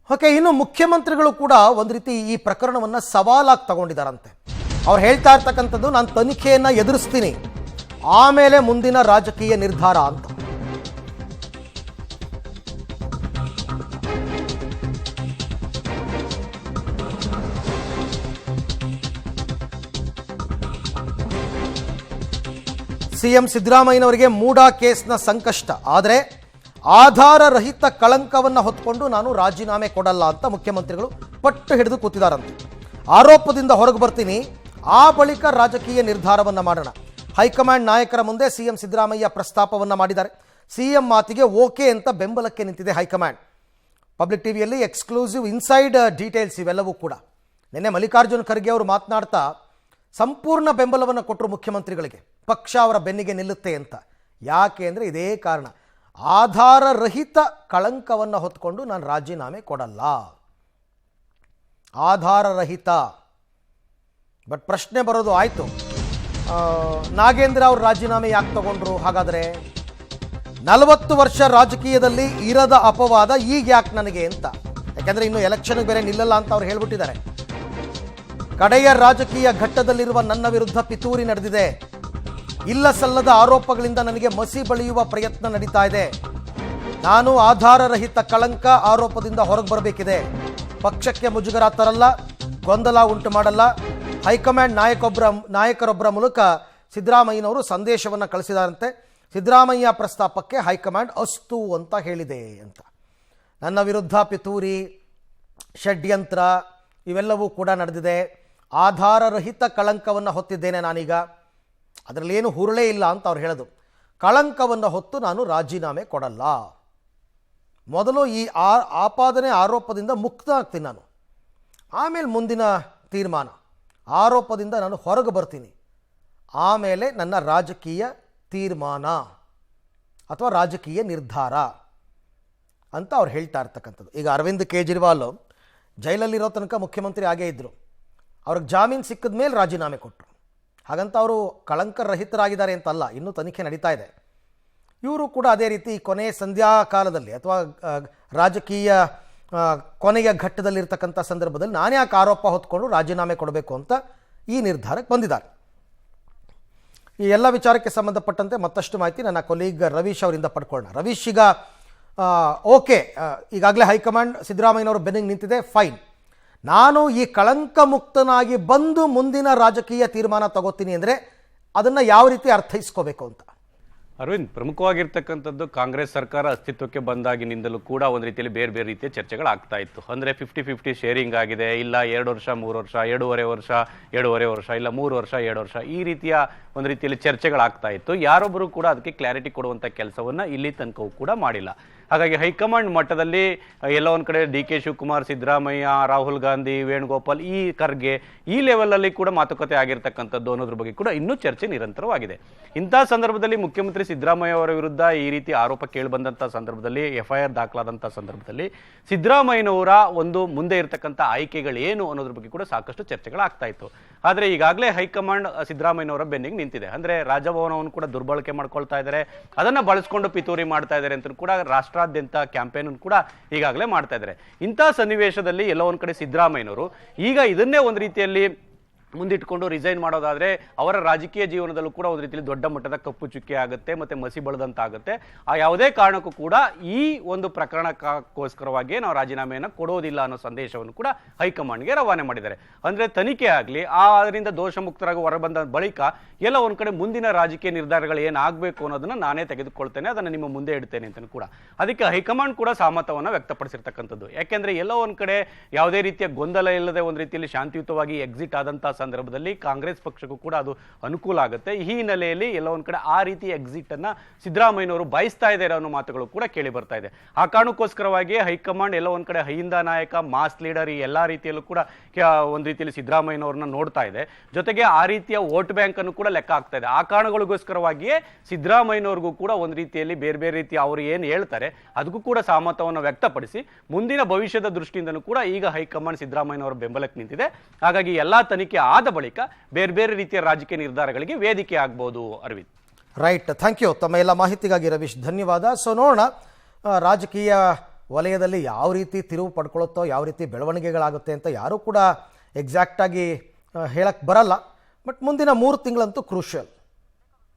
Okay, ಇನ್ನು ಮುಖ್ಯಮಂತ್ರಿಗಳು ಕೂಡ ಒಂದು ರೀತಿ ಈ ಪ್ರಕರಣವನ್ನು ಸವಾಲಾಗಿ ತಗೊಂಡಿದ್ದಾರಂತೆ. ಅವ್ರು ಹೇಳ್ತಾ ಇರ್ತಕ್ಕಂಥದ್ದು, ನಾನು ತನಿಖೆಯನ್ನು ಎದುರಿಸ್ತೀನಿ, ಆಮೇಲೆ ಮುಂದಿನ ರಾಜಕೀಯ ನಿರ್ಧಾರ ಅಂತ. ಸಿಎಂ ಸಿದ್ದರಾಮಯ್ಯನವರಿಗೆ ಮೂಡಾ ಕೇಸ್ನ ಸಂಕಷ್ಟ, ಆದರೆ ಆಧಾರ ರಹಿತ ಕಳಂಕವನ್ನು ಹೊತ್ಕೊಂಡು ನಾನು ರಾಜೀನಾಮೆ ಕೊಡಲ್ಲ ಅಂತ ಮುಖ್ಯಮಂತ್ರಿಗಳು ಪಟ್ಟು ಹಿಡಿದು ಕೂತಿದ್ದಾರಂತೆ. ಆರೋಪದಿಂದ ಹೊರಗೆ ಬರ್ತೀನಿ, ಆ ಬಳಿಕ ರಾಜಕೀಯ ನಿರ್ಧಾರವನ್ನು ಮಾಡೋಣ. ಹೈಕಮಾಂಡ್ ನಾಯಕರ ಮುಂದೆ ಸಿಎಂ ಸಿದ್ದರಾಮಯ್ಯ ಪ್ರಸ್ತಾಪವನ್ನು ಮಾಡಿದ್ದಾರೆ. ಸಿಎಂ ಮಾತಿಗೆ ಓಕೆ ಅಂತ ಬೆಂಬಲಕ್ಕೆ ನಿಂತಿದೆ ಹೈಕಮಾಂಡ್. ಪಬ್ಲಿಕ್ ಟಿವಿಯಲ್ಲಿ ಎಕ್ಸ್ಕ್ಲೂಸಿವ್ ಇನ್ಸೈಡ್ ಡೀಟೇಲ್ಸ್ ಇವೆಲ್ಲವೂ ಕೂಡ. ನಿನ್ನೆ ಮಲ್ಲಿಕಾರ್ಜುನ ಖರ್ಗೆ ಅವರು ಮಾತನಾಡ್ತಾ ಸಂಪೂರ್ಣ ಬೆಂಬಲವನ್ನು ಕೊಟ್ಟರು ಮುಖ್ಯಮಂತ್ರಿಗಳಿಗೆ, ಪಕ್ಷ ಅವರ ಬೆನ್ನಿಗೆ ನಿಲ್ಲುತ್ತೆ ಅಂತ. ಯಾಕೆ ಅಂದರೆ ಇದೇ ಕಾರಣ, ಆಧಾರ ರಹಿತ ಕಳಂಕವನ್ನು ಹೊತ್ಕೊಂಡು ನಾನು ರಾಜೀನಾಮೆ ಕೊಡಲ್ಲ, ಆಧಾರ ರಹಿತ. ಬಟ್ ಪ್ರಶ್ನೆ ಬರೋದು, ಆಯಿತು ನಾಗೇಂದ್ರ ಅವರು ರಾಜೀನಾಮೆ ಯಾಕೆ ತಗೊಂಡ್ರು? ಹಾಗಾದರೆ 40 ವರ್ಷ ರಾಜಕೀಯದಲ್ಲಿ ಇರದ ಅಪವಾದ ಈಗ ಯಾಕೆ ನನಗೆ ಅಂತ. ಯಾಕೆಂದರೆ ಇನ್ನು ಎಲೆಕ್ಷನ್ಗೆ ಬೇರೆ ನಿಲ್ಲಲ್ಲ ಅಂತ ಅವ್ರು ಹೇಳ್ಬಿಟ್ಟಿದ್ದಾರೆ. ಕಡೆಯ ರಾಜಕೀಯ ಘಟ್ಟದಲ್ಲಿರುವ ನನ್ನ ವಿರುದ್ಧ ಪಿತೂರಿ ನಡೆದಿದೆ, ಇಲ್ಲ ಸಲ್ಲದ ಆರೋಪಗಳಿಂದ ನನಗೆ ಮಸಿ ಬಳಿಯುವ ಪ್ರಯತ್ನ ನಡೀತಾ ಇದೆ. ನಾನು ಆಧಾರರಹಿತ ಕಳಂಕ ಆರೋಪದಿಂದ ಹೊರಗೆ ಬರಬೇಕಿದೆ. ಪಕ್ಷಕ್ಕೆ ಮುಜುಗರ ತರಲ್ಲ, ಗೊಂದಲ ಉಂಟು ಮಾಡಲ್ಲ. ಹೈಕಮಾಂಡ್ ನಾಯಕರೊಬ್ಬರ ಮೂಲಕ ಸಿದ್ದರಾಮಯ್ಯನವರು ಸಂದೇಶವನ್ನು ಕಳಿಸಿದಾರಂತೆ. ಸಿದ್ದರಾಮಯ್ಯ ಪ್ರಸ್ತಾಪಕ್ಕೆ ಹೈಕಮಾಂಡ್ ಅಸ್ತು ಅಂತ ಹೇಳಿದೆ ಅಂತ. ನನ್ನ ವಿರುದ್ಧ ಪಿತೂರಿ, ಷಡ್ಯಂತ್ರ ಇವೆಲ್ಲವೂ ಕೂಡ ನಡೆದಿದೆ. ಆಧಾರರಹಿತ ಕಳಂಕವನ್ನು ಹೊತ್ತಿದ್ದೇನೆ ನಾನೀಗ, ಅದರಲ್ಲೇನು ಹುರುಳೇ ಇಲ್ಲ ಅಂತ ಅವ್ರು ಹೇಳೋದು. ಕಳಂಕವನ್ನು ಹೊತ್ತು ನಾನು ರಾಜೀನಾಮೆ ಕೊಡಲ್ಲ. ಮೊದಲು ಈ ಆಪಾದನೆ ಆರೋಪದಿಂದ ಮುಕ್ತ ಆಗ್ತೀನಿ ನಾನು, ಆಮೇಲೆ ಮುಂದಿನ ತೀರ್ಮಾನ. ಆರೋಪದಿಂದ ನಾನು ಹೊರಗೆ ಬರ್ತೀನಿ, ಆಮೇಲೆ ನನ್ನ ರಾಜಕೀಯ ತೀರ್ಮಾನ ಅಥವಾ ರಾಜಕೀಯ ನಿರ್ಧಾರ ಅಂತ ಅವ್ರು ಹೇಳ್ತಾ ಇರ್ತಕ್ಕಂಥದ್ದು. ಈಗ ಅರವಿಂದ್ ಕೇಜ್ರಿವಾಲ್ ಜೈಲಲ್ಲಿರೋ ತನಕ ಮುಖ್ಯಮಂತ್ರಿ ಆಗೇ ಇದ್ದರು. ಅವ್ರಿಗೆ ಜಾಮೀನು ಸಿಕ್ಕಿದ ಮೇಲೆ ರಾಜೀನಾಮೆ ಕೊಟ್ಟರು. ಹಾಗಂತ ಅವರು ಕಳಂಕರಹಿತರಾಗಿದ್ದಾರೆ ಅಂತಲ್ಲ, ಇನ್ನೂ ತನಿಖೆ ನಡೀತಾ ಇದೆ. ಇವರು ಕೂಡ ಅದೇ ರೀತಿ ಕೊನೆ ಸಂಧ್ಯಾ ಕಾಲದಲ್ಲಿ ಅಥವಾ ರಾಜಕೀಯ ಕೊನೆಯ ಘಟ್ಟದಲ್ಲಿರ್ತಕ್ಕಂಥ ಸಂದರ್ಭದಲ್ಲಿ ನಾನು ಯಾಕೆ ಆರೋಪ ಹೊತ್ಕೊಂಡು ರಾಜೀನಾಮೆ ಕೊಡಬೇಕು ಅಂತ ಈ ನಿರ್ಧಾರಕ್ಕೆ ಬಂದಿದ್ದಾರೆ. ಈ ಎಲ್ಲ ವಿಚಾರಕ್ಕೆ ಸಂಬಂಧಪಟ್ಟಂತೆ ಮತ್ತಷ್ಟು ಮಾಹಿತಿ ನನ್ನ ಕೊಲೀಗ್ ರವೀಶ್ ಅವರಿಂದ ಪಡ್ಕೊಳ್ಳೋಣ. ರವೀಶ್, ಈಗ ಓಕೆ, ಈಗಾಗಲೇ ಹೈಕಮಾಂಡ್ ಸಿದ್ದರಾಮಯ್ಯನವರು ಬೆನ್ನಿಗೆ ನಿಂತಿದೆ, ಫೈನ್. ನಾನು ಈ ಕಳಂಕ ಮುಕ್ತನಾಗಿ ಬಂದು ಮುಂದಿನ ರಾಜಕೀಯ ತೀರ್ಮಾನ ತಗೋತೀನಿ ಅಂದರೆ ಅದನ್ನು ಯಾವ ರೀತಿ ಅರ್ಥೈಸ್ಕೋಬೇಕು ಅಂತ? ಅರವಿಂದ್, ಪ್ರಮುಖವಾಗಿರ್ತಕ್ಕಂಥದ್ದು ಕಾಂಗ್ರೆಸ್ ಸರ್ಕಾರ ಅಸ್ತಿತ್ವಕ್ಕೆ ಬಂದಾಗಿನಿಂದಲೂ ಕೂಡ ಒಂದು ರೀತಿಯಲ್ಲಿ ಬೇರೆ ಬೇರೆ ರೀತಿಯ ಚರ್ಚೆಗಳಾಗ್ತಾ ಇತ್ತು. ಅಂದರೆ 50-50 ಶೇರಿಂಗ್ ಆಗಿದೆ, ಇಲ್ಲ 2 ವರ್ಷ 3 ವರ್ಷ, 2.5 ವರ್ಷ 2.5 ವರ್ಷ, ಇಲ್ಲ 3 ವರ್ಷ 2 ವರ್ಷ, ಈ ರೀತಿಯ ಒಂದು ರೀತಿಯಲ್ಲಿ ಚರ್ಚೆಗಳಾಗ್ತಾ ಇತ್ತು. ಯಾರೊಬ್ಬರು ಕೂಡ ಅದಕ್ಕೆ ಕ್ಲಾರಿಟಿ ಕೊಡುವಂಥ ಕೆಲಸವನ್ನು ಇಲ್ಲಿ ತನಕವೂ ಕೂಡ ಮಾಡಿಲ್ಲ. ಹಾಗಾಗಿ ಹೈಕಮಾಂಡ್ ಮಟ್ಟದಲ್ಲಿ ಎಲ್ಲ ಒಂದು ಕಡೆ ಡಿ ಕೆ ಶಿವಕುಮಾರ್, ಸಿದ್ದರಾಮಯ್ಯ, ರಾಹುಲ್ ಗಾಂಧಿ, ವೇಣುಗೋಪಾಲ್, ಈ ಖರ್ಗೆ, ಈ ಲೆವೆಲಲ್ಲಿ ಕೂಡ ಮಾತುಕತೆ ಆಗಿರ್ತಕ್ಕಂಥದ್ದು ಅನ್ನೋದ್ರ ಬಗ್ಗೆ ಕೂಡ ಇನ್ನೂ ಚರ್ಚೆ ನಿರಂತರವಾಗಿದೆ. ಇಂಥ ಸಂದರ್ಭದಲ್ಲಿ ಮುಖ್ಯಮಂತ್ರಿ ಸಿದ್ದರಾಮಯ್ಯ ಅವರ ವಿರುದ್ಧ ಈ ರೀತಿ ಆರೋಪ ಕೇಳಿಬಂದಂಥ ಸಂದರ್ಭದಲ್ಲಿ, FIR ದಾಖಲಾದಂಥ ಸಂದರ್ಭದಲ್ಲಿ ಸಿದ್ದರಾಮಯ್ಯನವರ ಒಂದು ಮುಂದೆ ಇರತಕ್ಕಂಥ ಆಯ್ಕೆಗಳೇನು ಅನ್ನೋದ್ರ ಬಗ್ಗೆ ಕೂಡ ಸಾಕಷ್ಟು ಚರ್ಚೆಗಳಾಗ್ತಾ ಇತ್ತು. ಆದರೆ ಈಗಾಗಲೇ ಹೈಕಮಾಂಡ್ ಸಿದ್ದರಾಮಯ್ಯನವರ ಬೆನ್ನಿಗೆ ನಿಂತಿದೆ. ಅಂದರೆ ರಾಜಭವನವನ್ನು ಕೂಡ ದುರ್ಬಳಕೆ ಮಾಡ್ಕೊಳ್ತಾ ಇದ್ದಾರೆ, ಅದನ್ನು ಬಳಸ್ಕೊಂಡು ಪಿತೂರಿ ಮಾಡ್ತಾ ಇದ್ದಾರೆ ಅಂತ ಕೂಡ ರಾಷ್ಟ್ರಾದ್ಯಂತ ಕ್ಯಾಂಪೇನ್ ಕೂಡ ಈಗಾಗಲೇ ಮಾಡ್ತಾ ಇದ್ದಾರೆ. ಇಂಥ ಸನ್ನಿವೇಶದಲ್ಲಿ ಎಲ್ಲ ಒಂದ್ ಕಡೆ ಸಿದ್ದರಾಮಯ್ಯನವರು ಈಗ ಇದನ್ನೇ ಒಂದು ರೀತಿಯಲ್ಲಿ ಮುಂದಿಟ್ಕೊಂಡು ರಿಸೈನ್ ಮಾಡೋದಾದ್ರೆ ಅವರ ರಾಜಕೀಯ ಜೀವನದಲ್ಲೂ ಕೂಡ ಒಂದು ರೀತಿಯಲ್ಲಿ ದೊಡ್ಡ ಮಟ್ಟದ ಕಪ್ಪು ಚುಕ್ಕೆ ಆಗುತ್ತೆ, ಮತ್ತೆ ಮಸಿ ಬಳದಂತಾಗುತ್ತೆ. ಆ ಯಾವುದೇ ಕಾರಣಕ್ಕೂ ಕೂಡ ಈ ಒಂದು ಪ್ರಕರಣಕ್ಕೋಸ್ಕರವಾಗಿ ನಾವು ರಾಜೀನಾಮೆಯನ್ನು ಕೊಡೋದಿಲ್ಲ ಅನ್ನೋ ಸಂದೇಶವನ್ನು ಕೂಡ ಹೈಕಮಾಂಡ್ಗೆ ರವಾನೆ ಮಾಡಿದ್ದಾರೆ. ಅಂದ್ರೆ ತನಿಖೆ ಆಗಲಿ, ಅದರಿಂದ ದೋಷ ಮುಕ್ತರಾಗಿ ಹೊರಬಂದ ಬಳಿಕ ಎಲ್ಲ ಒಂದ್ ಕಡೆ ಮುಂದಿನ ರಾಜಕೀಯ ನಿರ್ಧಾರಗಳು ಏನಾಗಬೇಕು ಅನ್ನೋದನ್ನ ನಾನೇ ತೆಗೆದುಕೊಳ್ತೇನೆ, ಅದನ್ನು ನಿಮ್ಮ ಮುಂದೆ ಇಡ್ತೇನೆ ಅಂತ ಕೂಡ ಅದಕ್ಕೆ ಹೈಕಮಾಂಡ್ ಕೂಡ ಸಹಮತವನ್ನು ವ್ಯಕ್ತಪಡಿಸಿರ್ತಕ್ಕಂಥದ್ದು. ಯಾಕೆಂದ್ರೆ ಎಲ್ಲ ಒಂದ್ ಕಡೆ ಯಾವುದೇ ರೀತಿಯ ಗೊಂದಲ ಇಲ್ಲದೆ ಒಂದು ರೀತಿಯಲ್ಲಿ ಶಾಂತಿಯುತವಾಗಿ ಎಕ್ಸಿಟ್ ಆದಂತಹ ಸಂದರ್ಭದಲ್ಲಿ ಕಾಂಗ್ರೆಸ್ ಪಕ್ಷಕ್ಕೂ ಕೂಡ ಅದು ಅನುಕೂಲ ಆಗುತ್ತೆ. ಈ ಹಿನ್ನೆಲೆಯಲ್ಲಿ ಎಲ್ಲ ಒಂದ್ ಕಡೆ ಆ ರೀತಿ ಎಕ್ಸಿಟ್ ಅನ್ನ ಸಿದ್ದರಾಮಯ್ಯನವರು ಬಯಸ್ತಾ ಇದ್ದಾರೆ ಅನ್ನೋ ಮಾತುಗಳು ಕೂಡ ಕೇಳಿ ಬರ್ತಾ ಇದೆ. ಆ ಕಾರಣಕ್ಕೋಸ್ಕರವಾಗಿ ಹೈಕಮಾಂಡ್ ಎಲ್ಲ ಒಂದ್ ಕಡೆ ಅಹಿಂದ ನಾಯಕ, ಮಾಸ್ ಲೀಡರ್, ಈ ಎಲ್ಲಾ ರೀತಿಯಲ್ಲೂ ಕೂಡ ಒಂದ್ ರೀತಿಯಲ್ಲಿ ಸಿದ್ದರಾಮಯ್ಯನವ್ರನ್ನ ನೋಡ್ತಾ ಇದೆ. ಜೊತೆಗೆ ಆ ರೀತಿಯ ವೋಟ್ ಬ್ಯಾಂಕ್ ಅನ್ನು ಕೂಡ ಲೆಕ್ಕ ಆಗ್ತಾ ಇದೆ. ಆ ಕಾರಣಗಳಿಗೋಸ್ಕರವಾಗಿಯೇ ಸಿದ್ದರಾಮಯ್ಯನವ್ರಿಗೂ ಕೂಡ ಒಂದ್ ರೀತಿಯಲ್ಲಿ ಬೇರೆ ಬೇರೆ ರೀತಿ ಅವರು ಏನ್ ಹೇಳ್ತಾರೆ ಅದಕ್ಕೂ ಕೂಡ ಸಹಮತವನ್ನು ವ್ಯಕ್ತಪಡಿಸಿ ಮುಂದಿನ ಭವಿಷ್ಯದ ದೃಷ್ಟಿಯಿಂದಲೂ ಕೂಡ ಈಗ ಹೈಕಮಾಂಡ್ ಸಿದ್ದರಾಮಯ್ಯನವರ ಬೆಂಬಲಕ್ಕೆ ನಿಂತಿದೆ. ಹಾಗಾಗಿ ಎಲ್ಲಾ ತನಿಖೆ ಆದ ಬಳಿಕ ಬೇರೆ ಬೇರೆ ರೀತಿಯ ರಾಜಕೀಯ ನಿರ್ಧಾರಗಳಿಗೆ ವೇದಿಕೆ ಆಗಬಹುದು. Arvind, right, thank you. ತಮ್ಮ ಎಲ್ಲ ಮಾಹಿತಿಗಾಗಿ ರವೀಶ್ ಧನ್ಯವಾದ. ಸೊ ನೋಡೋಣ ರಾಜಕೀಯ ವಲಯದಲ್ಲಿ ಯಾವ ರೀತಿ ತಿರುವು ಪಡ್ಕೊಳ್ಳುತ್ತೋ, ಯಾವ ರೀತಿ ಬೆಳವಣಿಗೆಗಳಾಗುತ್ತೆ ಅಂತ ಯಾರೂ ಕೂಡ ಎಕ್ಸಾಕ್ಟಾಗಿ ಹೇಳಕ್ಕೆ ಬರಲ್ಲ. ಬಟ್ ಮುಂದಿನ 3 ತಿಂಗಳಂತೂ ಕ್ರೂಷಿಯಲ್.